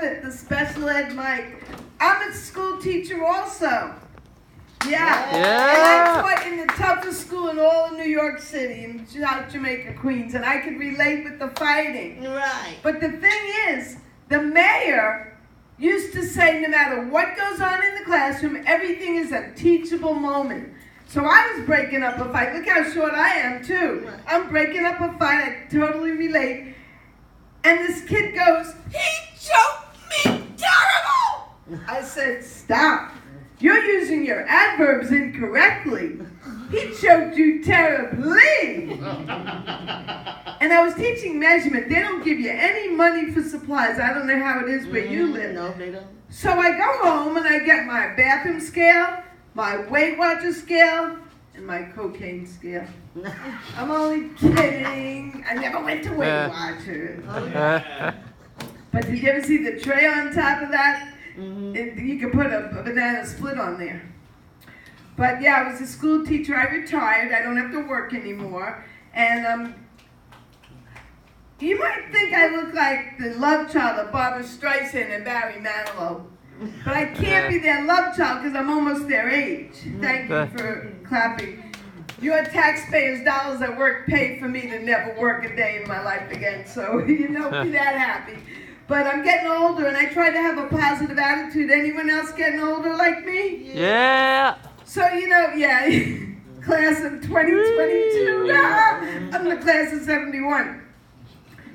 it, the special ed mic. I'm a school teacher also. Yeah. And I taught in the toughest school in all of New York City, in South Jamaica, Queens, and I could relate with the fighting. Right. But the thing is, the mayor used to say no matter what goes on in the classroom, everything is a teachable moment. So I was breaking up a fight. Look how short I am, too. I'm breaking up a fight. I totally relate. And this kid goes, "He choked me terrible!" I said, "Stop. You're using your adverbs incorrectly. He choked you terribly." And I was teaching measurement. They don't give you any money for supplies. I don't know how it is where you live. No, they don't. So I go home and I get my bathroom scale, my Weight Watcher scale, and my cocaine scale. I'm only kidding. I never went to Weight Watchers. But did you ever see the tray on top of that? You could put a banana split on there. But yeah, I was a school teacher. I retired. I don't have to work anymore. And you might think I look like the love child of Barbara Streisand and Barry Manilow. But I can't be their love child because I'm almost their age. Thank you for clapping. Your taxpayers' dollars at work paid for me to never work a day in my life again. So, be that happy. But I'm getting older and I try to have a positive attitude. Anyone else getting older like me? Yeah. So, class of 2022. I'm the class of 71.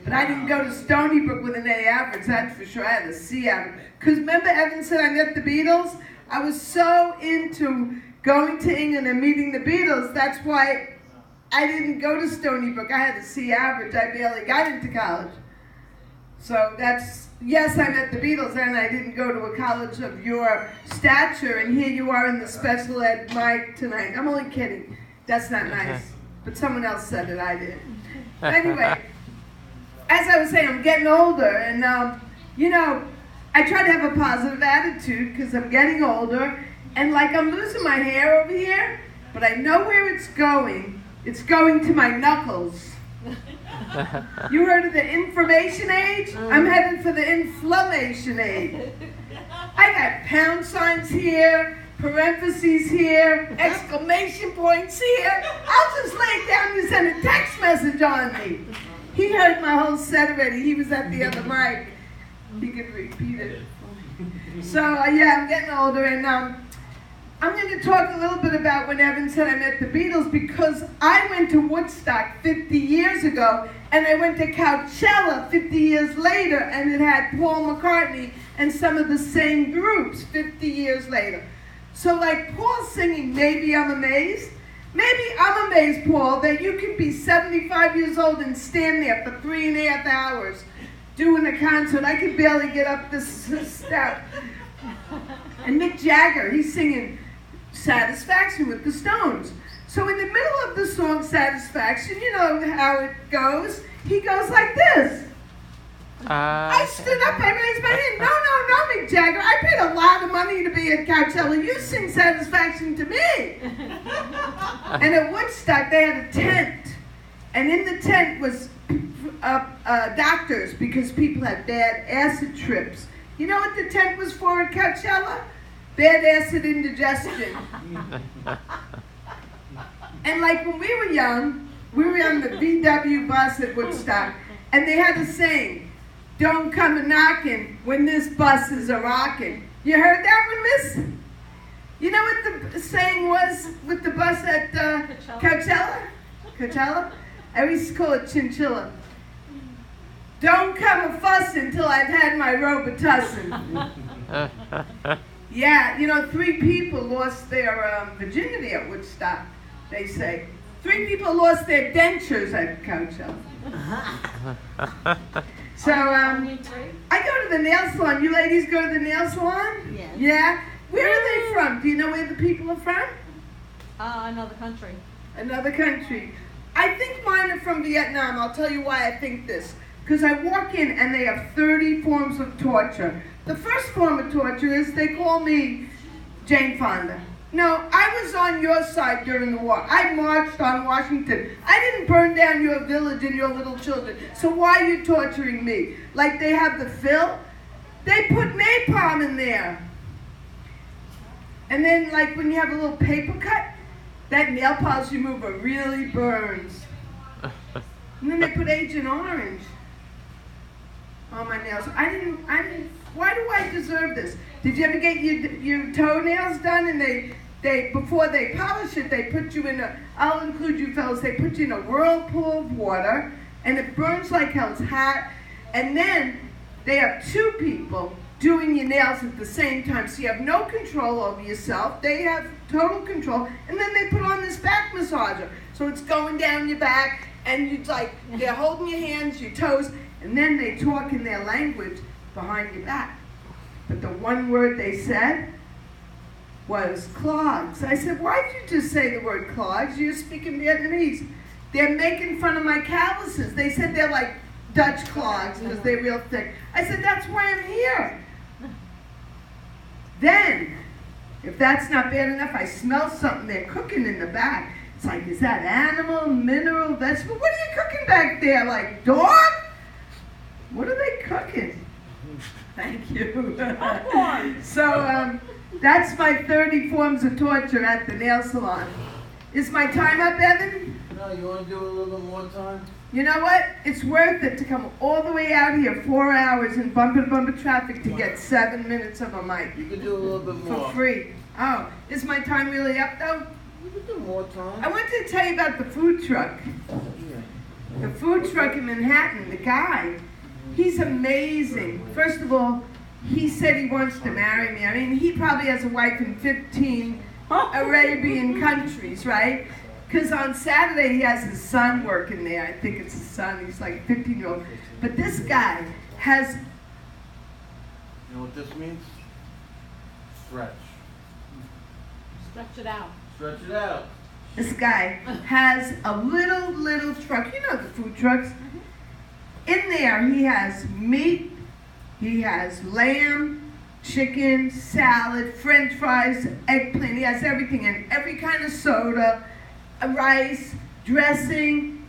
But I didn't go to Stony Brook with an A average, that's for sure. I had a C average. Because remember Evan said I met the Beatles? I was so into going to England and meeting the Beatles. That's why I didn't go to Stony Brook. I had a C average. I barely got into college. So yes, I met the Beatles and I didn't go to a college of your stature. And here you are in the special ed mic tonight. I'm only kidding. That's not nice. But someone else said it, I did. Anyway. As I was saying, I'm getting older, and I try to have a positive attitude because I'm getting older, and like I'm losing my hair over here, but I know where it's going. It's going to my knuckles. You heard of the information age? I'm headed for the inflammation age. I got pound signs here, parentheses here, exclamation points here. I'll just lay it down and send a text message on me. He heard my whole set already. He was at the other mic. He could repeat it. So, I'm getting older, and I'm going to talk a little bit about when Evan said I met the Beatles, because I went to Woodstock 50 years ago, and I went to Coachella 50 years later, and it had Paul McCartney and some of the same groups 50 years later. So, like Paul singing Maybe I'm Amazed, maybe I'm amazed, Paul, that you can be 75 years old and stand there for 3.5 hours doing a concert. I could barely get up this step. And Mick Jagger, he's singing Satisfaction with the Stones. So in the middle of the song Satisfaction, you know how it goes, he goes like this. I stood up, I raised my hand. No, Mick Jagger. I paid a lot of money to be at Coachella. You sing Satisfaction to me. And at Woodstock, they had a tent. And in the tent was doctors, because people had bad acid trips. You know what the tent was for at Coachella? Bad acid indigestion. And like when we were young, we were on the VW bus at Woodstock, and they had a saying, "Don't come a knocking when this bus is a rockin'." You heard that one, miss? You know what the saying was with the bus at Coachella? Coachella? I used to call it chinchilla. "Don't come a fussin' till I've had my Robitussin." Yeah, 3 people lost their virginity at Woodstock, they say. 3 people lost their dentures at Coachella. So, I go to the nail salon. You ladies go to the nail salon? Yes. Yeah? Where are they from? Do you know where the people are from? Another country. Another country. I think mine are from Vietnam. I'll tell you why I think this. Because I walk in and they have 30 forms of torture. The first form of torture is they call me Jane Fonda. No, I was on your side during the war. I marched on Washington. I didn't burn down your village and your little children. So why are you torturing me? Like they have the Phil? They put napalm in there. And then, like, when you have a little paper cut, that nail polish remover really burns. And then they put Agent Orange on my nails. I didn't, why do I deserve this? Did you ever get your toenails done and they before they polish it, they put you in I'll include you fellas, they put you in a whirlpool of water and it burns like hell, it's hot. And then they have two people doing your nails at the same time, so you have no control over yourself. They have total control, and then they put on this back massager. So it's going down your back, and you like, they're holding your hands, your toes, and then they talk in their language behind your back. But the one word they said was clogs. I said, why did you just say the word clogs? You're speaking Vietnamese. They're making fun of my calluses. They said they're like Dutch clogs because they're real thick. I said, that's why I'm here. Then, if that's not bad enough, I smell something they're cooking in the back. It's like, is that animal, mineral, vegetable? What are you cooking back there? Like dog? What are they cooking? Thank you. So, that's my 30 forms of torture at the nail salon. Is my time up, Evan? No, you want to do a little bit more time? You know what? It's worth it to come all the way out here, 4 hours in bumper traffic to get 7 minutes of a mic. You can do a little bit more. For free. Oh, is my time really up though? You can do more time. I wanted to tell you about the food truck. Yeah. The food truck in Manhattan, the guy, he's amazing. First of all, he said he wants to marry me. I mean, he probably has a wife in 15 Arabian countries, right? Because on Saturday he has his son working there. I think it's his son. He's like a 15-year-old. But this guy has... You know what this means? Stretch. Stretch it out. Stretch it out. This guy has a little truck. You know the food trucks. In there he has meat, he has lamb, chicken, salad, french fries, eggplant. He has everything in every kind of soda, rice, dressing.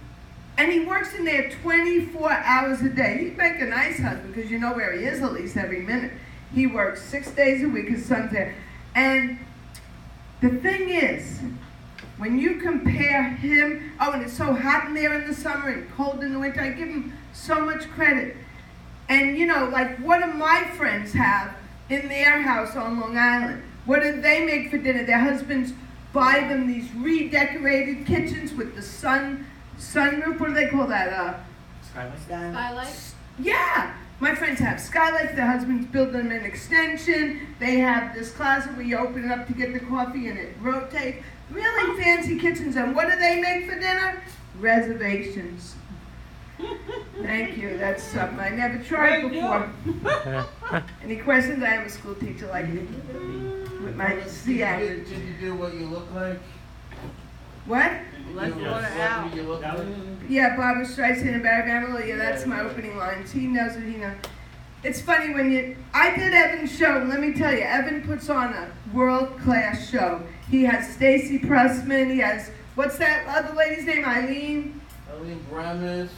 And he works in there 24 hours a day. He'd make a nice husband because you know where he is at least every minute. He works 6 days a week. His son's there. And the thing is, when you compare him, oh, and it's so hot in there in the summer and cold in the winter, I give him so much credit. And you know, like what do my friends have in their house on Long Island? What do they make for dinner? Their husbands buy them these redecorated kitchens with the sunroof. What do they call that? Skylight. Yeah. My friends have skylights. Their husbands build them an extension. They have this closet where you open it up to get the coffee and it rotates. Really fancy kitchens. And what do they make for dinner? Reservations. Thank you. That's something I never tried before. Any questions? I am a school teacher like you. With my C accent. Did you do what you look like? What? Let's order out. You look like? Yeah, Barbara Streisand and Barry Manilow. Yeah, that's my opening lines. He knows what he knows. It's funny when I did Evan's show, and let me tell you, Evan puts on a world-class show. He has Stacy Pressman, he has, what's that other lady's name, Eileen Bremis,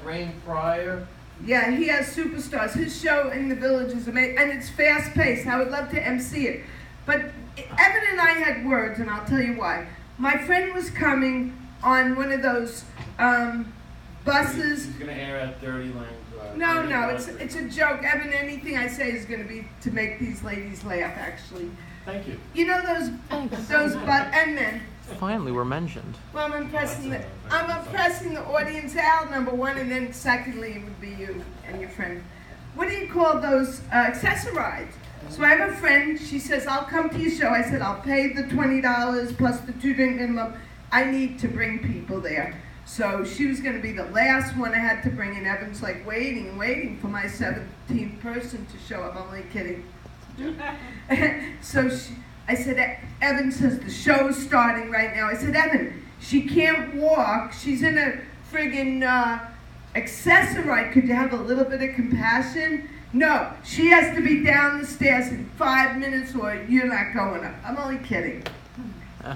Rain Pryor. Yeah, he has superstars. His show in the Village is amazing, and it's fast-paced. I would love to MC it. But Evan and I had words, and I'll tell you why. My friend was coming on one of those buses. He's gonna air at 30 lanes. No, it's a joke. Evan, anything I say is going to be to make these ladies laugh, actually. Thank you. You know those and men. Finally, we're mentioned. Well, I'm impressing the audience out, number one, and then secondly, it would be you and your friend. What do you call those accessorides? So I have a friend, she says, I'll come to your show. I said, I'll pay the $20 plus the 2-drink minimum. I need to bring people there. So she was going to be the last one I had to bring in. Evan's like waiting for my 17th person to show up. I'm only kidding. So I said, Evan says, the show's starting right now. I said, Evan, she can't walk. She's in a friggin' accessoride. Could you have a little bit of compassion? No, she has to be down the stairs in 5 minutes or you're not going up. I'm only kidding.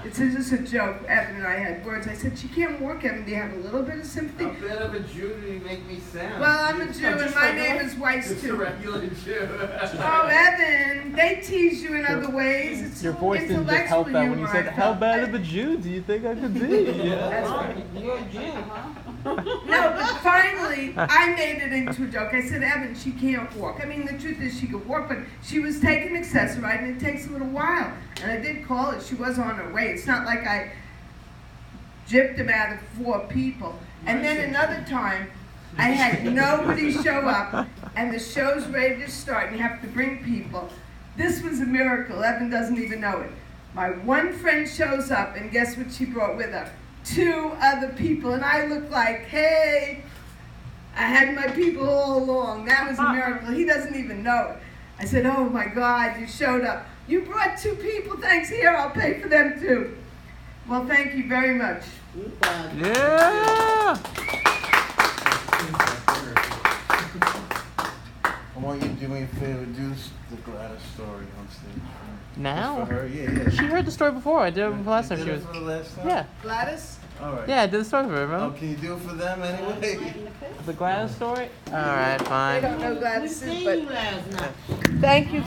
It's just a joke. Evan and I had words. I said, she can't walk, Evan. Do you have a little bit of sympathy? How bad of a Jew do you make me sound? Well, I'm a Jew, and my name is Weiss, Just a too. regular Jew. Oh, Evan, they tease you in other ways. It's Your voice didn't just help that when you said, "How bad of a it? Jew do you think I could be?" That's right. You're a Jew, huh? No, but finally, I made it into a joke. I said, Evan, she can't walk. I mean, the truth is she could walk, but she was taking Accessoride, and it takes a little while. And I did call it. She was on her way. It's not like I gypped him out of 4 people. And then another time, I had nobody show up, and the show's ready to start, and you have to bring people. This was a miracle. Evan doesn't even know it. My one friend shows up, and guess what she brought with her? 2 other people, and I look like, hey, I had my people all along. That was a miracle. He doesn't even know it. I said, oh my God, you showed up. You brought 2 people. Thanks. Here, I'll pay for them too. Well, thank you very much. Yeah. I want you to do me a favor, do the Gladys story on stage. Now? Just for her? Yeah. She heard the story before. I did it last time You she did was. it for the last time? Yeah. Gladys? Alright. Yeah, I did the story for her, Oh, remember? can you do it for them anyway? The Gladys story? Alright, They fine. don't know Gladys, We but seen you last night. thank you.